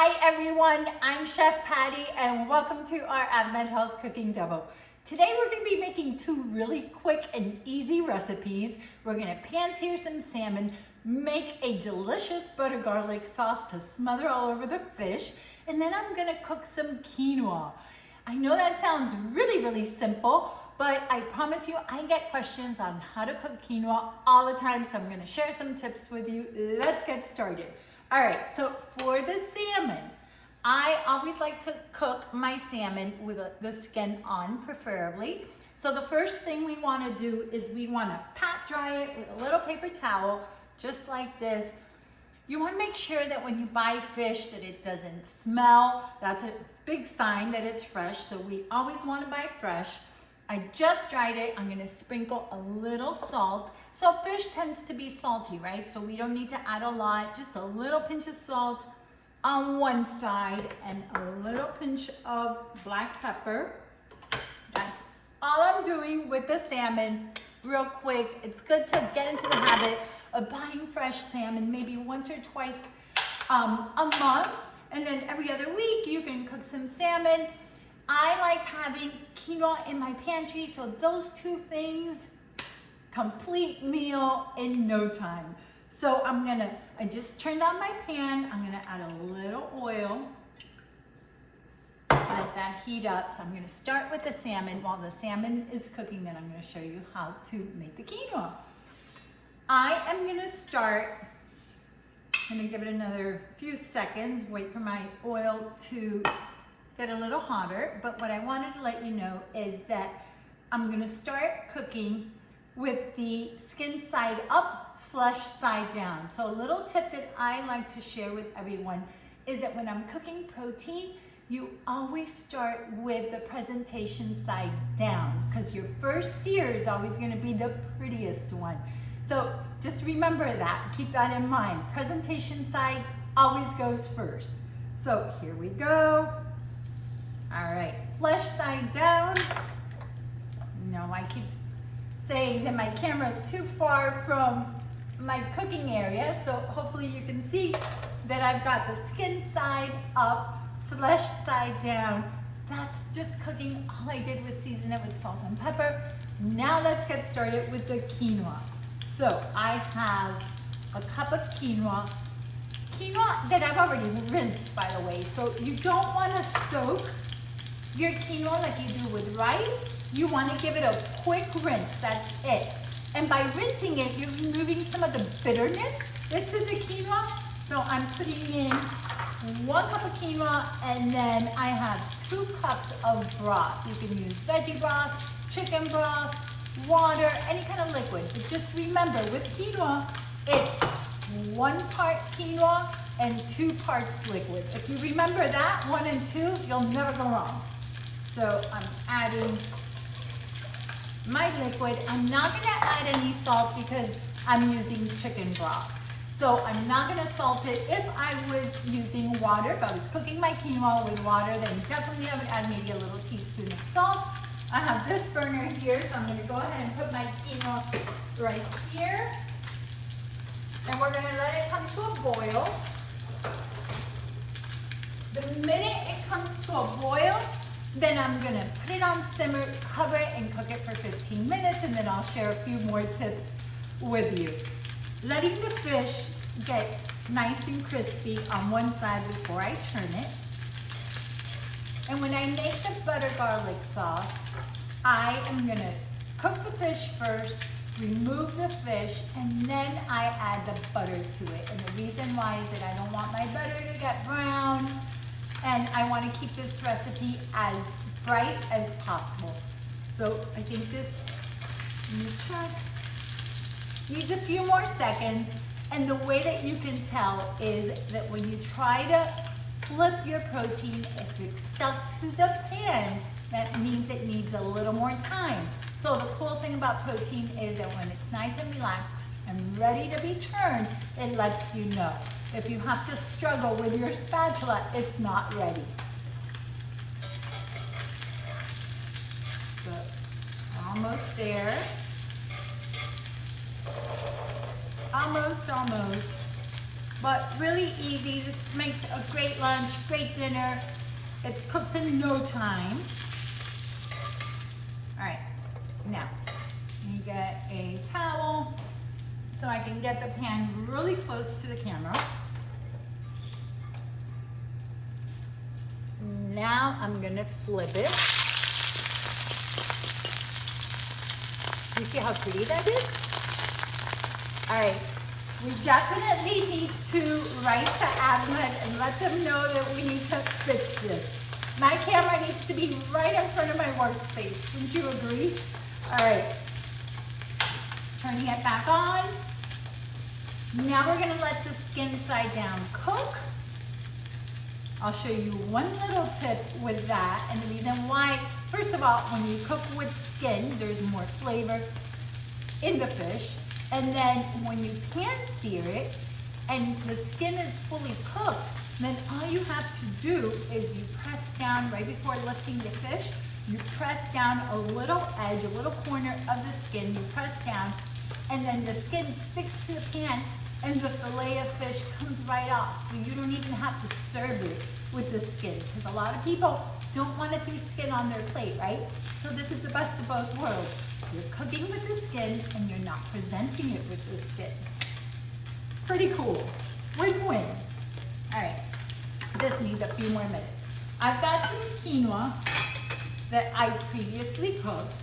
Hi everyone, I'm Chef Patty and welcome to our Advent Health Cooking Demo. Today we're going to be making two really quick and easy recipes. We're going to pan-sear some salmon, make a delicious butter garlic sauce to smother all over the fish, and then I'm going to cook some quinoa. I know that sounds really simple, but I promise you I get questions on how to cook quinoa all the time, so I'm going to share some tips with you. Let's get started. All right, so for the salmon, I always like to cook my salmon with the skin on, preferably. So the first thing we want to do is we want to pat dry it with a little paper towel, just like this. You want to make sure that when you buy fish that it doesn't smell. That's a big sign that it's fresh, so we always want to buy fresh. I just dried it. I'm going to sprinkle a little salt. So fish tends to be salty, right? So we don't need to add a lot, just a little pinch of salt on one side and a little pinch of black pepper. That's all I'm doing with the salmon. Real quick, it's good to get into the habit of buying fresh salmon maybe once or twice a month, and then every other week you can cook some salmon. I like having quinoa in my pantry, so those two things, complete meal in no time. So I just turned on my pan. I'm gonna add a little oil, let that heat up. So I'm gonna start with the salmon. While the salmon is cooking, then I'm gonna show you how to make the quinoa. I am gonna start, I'm gonna give it another few seconds, wait for my oil to get a little hotter, but what I wanted to let you know is that I'm gonna start cooking with the skin side up, flesh side down. So a little tip that I like to share with everyone is that when I'm cooking protein, you always start with the presentation side down, because your first sear is always gonna be the prettiest one. So just remember that, keep that in mind. Presentation side always goes first. So here we go. All right, flesh side down. No, I keep saying that my camera is too far from my cooking area, so hopefully you can see that I've got the skin side up, flesh side down. That's just cooking. All I did was season it with salt and pepper. Now let's get started with the quinoa. So I have a cup of quinoa that I've already rinsed, by the way. So you don't want to soak your quinoa like you do with rice. You want to give it a quick rinse, that's it. And by rinsing it, you're removing some of the bitterness that's in the quinoa. So I'm putting in 1 cup of quinoa, and then I have 2 cups of broth. You can use veggie broth, chicken broth, water, any kind of liquid. But just remember, with quinoa, it's 1 part quinoa and 2 parts liquid. If you remember that, 1 and 2, you'll never go wrong. So I'm adding my liquid. I'm not gonna add any salt because I'm using chicken broth. So I'm not gonna salt it. If I was using water, if I was cooking my quinoa with water, then definitely I would add maybe a little teaspoon of salt. I have this burner here, so I'm gonna go ahead and put my quinoa right here. And we're gonna let it come to a boil. The minute it comes to a boil, then I'm gonna put it on simmer, cover it, and cook it for 15 minutes, and then I'll share a few more tips with you. Letting the fish get nice and crispy on one side before I turn it. And when I make the butter garlic sauce, I am gonna cook the fish first, remove the fish, and then I add the butter to it. And the reason why is that I don't want my butter to get brown, and I want to keep this recipe as bright as possible. So I think this needs a few more seconds. And the way that you can tell is that when you try to flip your protein, if it's stuck to the pan, that means it needs a little more time. So the cool thing about protein is that when it's nice and relaxed and ready to be turned, it lets you know. If you have to struggle with your spatula, it's not ready. So, almost there. Almost. but really easy. This makes a great lunch, great dinner. It cooks in no time. All right, now, let me get a towel so I can get the pan really close to the camera. Now I'm gonna flip it. You see how pretty that is? All right, we definitely need to write to admin and let them know that we need to fix this. My camera needs to be right in front of my workspace. Wouldn't you agree? All right, turning it back on. Now we're gonna let the skin side down cook. I'll show you one little tip with that, and the reason why, first of all, when you cook with skin, there's more flavor in the fish. And then when you pan-sear it and the skin is fully cooked, then all you have to do is you press down right before lifting the fish. You press down a little edge, a little corner of the skin, you press down, and then the skin sticks to the pan and the fillet of fish comes right off. So you don't even have to serve it with the skin, because a lot of people don't want to see skin on their plate, right? So this is the best of both worlds. You're cooking with the skin and you're not presenting it with the skin. Pretty cool. Win-win. All right, this needs a few more minutes. I've got some quinoa that I previously cooked.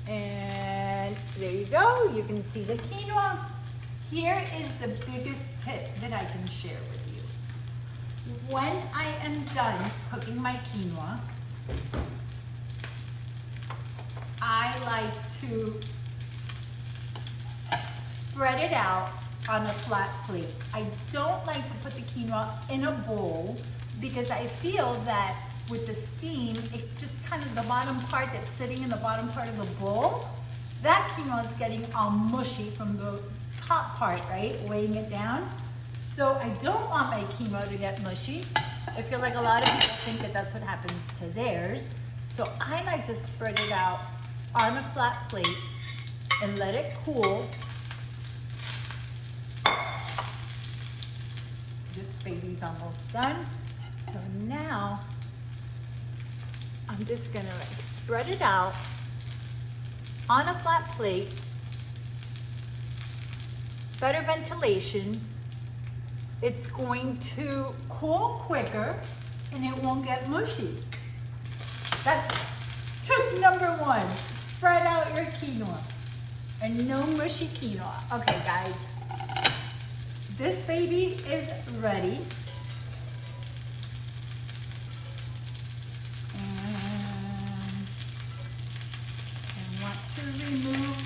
And there you go, you can see the quinoa. Here is the biggest tip that I can share with you. When I am done cooking my quinoa, I like to spread it out on a flat plate. I don't like to put the quinoa in a bowl because I feel that with the steam, it just kind of the bottom part that's sitting in the bottom part of the bowl, that quinoa is getting all mushy from the top part, right? Weighing it down. So I don't want my quinoa to get mushy. I feel like a lot of people think that that's what happens to theirs. So I like to spread it out on a flat plate and let it cool. This baby's almost done. So now I'm just gonna spread it out on a flat plate. Better ventilation. It's going to cool quicker and it won't get mushy. That's tip number one. Spread out your quinoa and no mushy quinoa. Okay guys, this baby is ready. To remove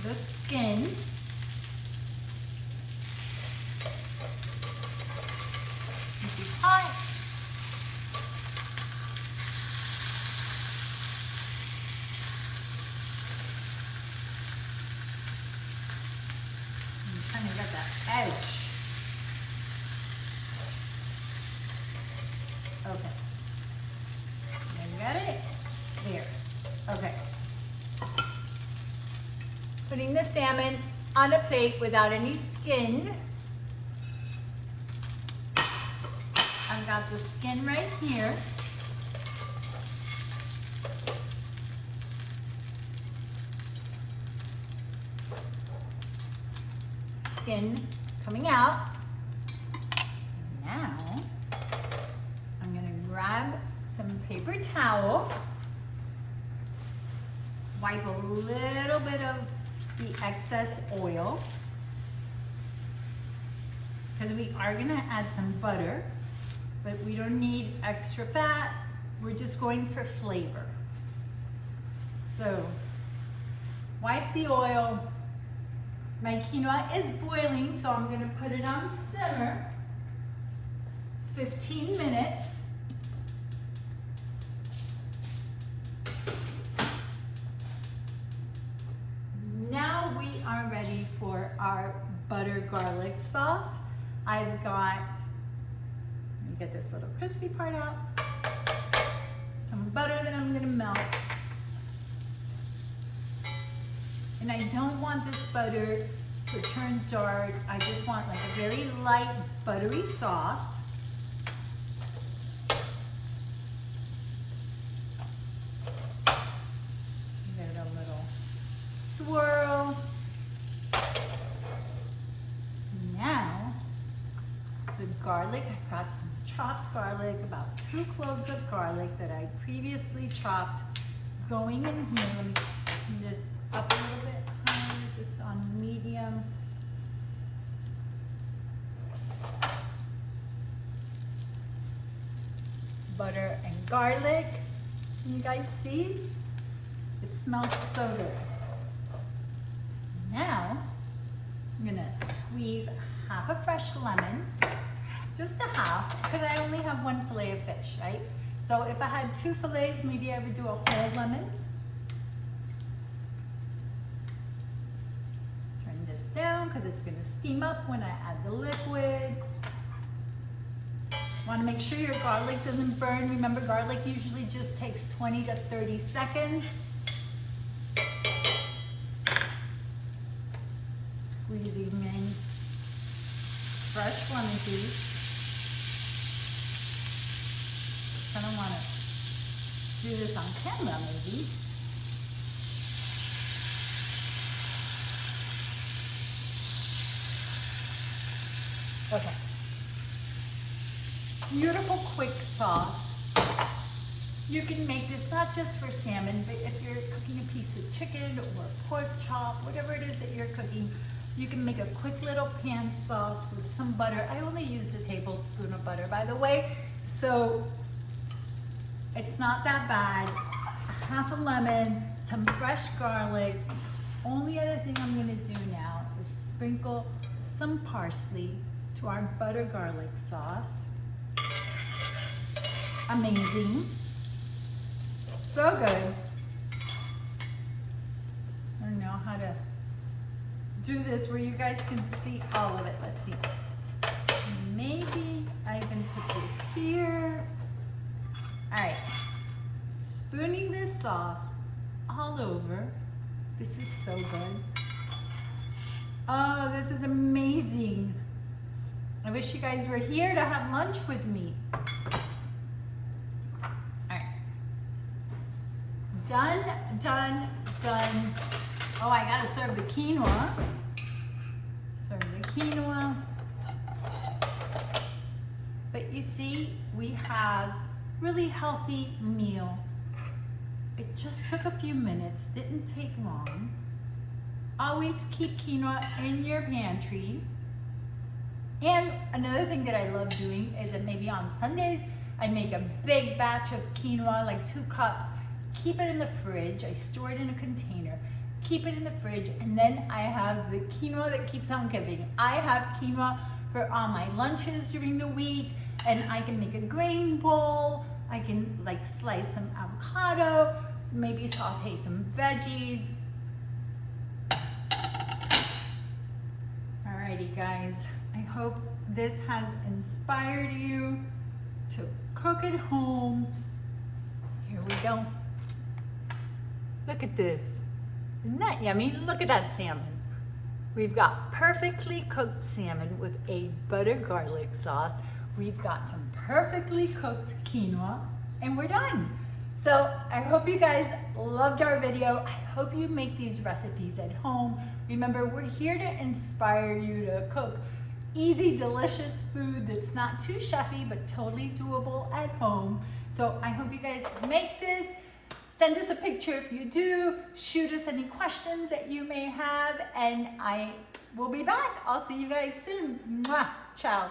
the skin. This is hot. I'm trying to get that edge. Okay. You got it? There. Okay. Putting the salmon on a plate without any skin. I've got the skin right here. Skin coming out. Now, I'm gonna grab some paper towel, wipe a little bit of the excess oil, because we are gonna add some butter, but we don't need extra fat. We're just going for flavor. So, wipe the oil. My quinoa is boiling, so I'm gonna put it on simmer, 15 minutes. Now we are ready for our butter garlic sauce. I've got, let me get this little crispy part out, some butter that I'm gonna melt. And I don't want this butter to to turn dark. I just want like a very light, buttery sauce. Give it a little swirl. Now, the garlic, I've got some chopped garlic, about 2 cloves of garlic that I previously chopped, going in here. Let me turn this up a little bit higher, just on medium. Butter and garlic. Can you guys see? It smells so good. Now, I'm gonna squeeze half a fresh lemon, just a half, because I only have 1 fillet of fish, right? So if I had 2 fillets, maybe I would do a whole lemon. Turn this down because it's gonna steam up when I add the liquid. Want to make sure your garlic doesn't burn. Remember, garlic usually just takes 20 to 30 seconds. Squeezing in fresh lemon juice. I don't want to do this on camera, maybe. Okay. Beautiful, quick sauce. You can make this not just for salmon, but if you're cooking a piece of chicken or pork chop, whatever it is that you're cooking, you can make a quick little pan sauce with some butter. I only used a tablespoon of butter, by the way, so it's not that bad. Half a lemon, some fresh garlic. Only other thing I'm gonna do now is sprinkle some parsley to our butter garlic sauce. Amazing. So good. I don't know how to do this where you guys can see all of it. Let's see. Maybe I can put this here. All right. Spooning this sauce all over. This is so good. Oh, this is amazing. I wish you guys were here to have lunch with me. Done, done, done. Oh, I gotta serve the quinoa. Serve the quinoa. But you see, we have really healthy meal. It just took a few minutes, didn't take long. Always keep quinoa in your pantry. And another thing that I love doing is that maybe on Sundays, I make a big batch of quinoa, like 2 cups, keep it in the fridge. I store it in a container, keep it in the fridge, and then I have the quinoa that keeps on giving. I have quinoa for all my lunches during the week, and I can make a grain bowl. I can like slice some avocado, maybe saute some veggies. Alrighty guys, I hope this has inspired you to cook at home. Here we go. Look at this. Isn't that yummy? Look at that salmon. We've got perfectly cooked salmon with a butter garlic sauce. We've got some perfectly cooked quinoa, and we're done. So I hope you guys loved our video. I hope you make these recipes at home. Remember, we're here to inspire you to cook easy, delicious food that's not too chefy, but totally doable at home. So I hope you guys make this. Send us a picture if you do. Shoot us any questions that you may have, and I will be back. I'll see you guys soon. Mwah. Ciao.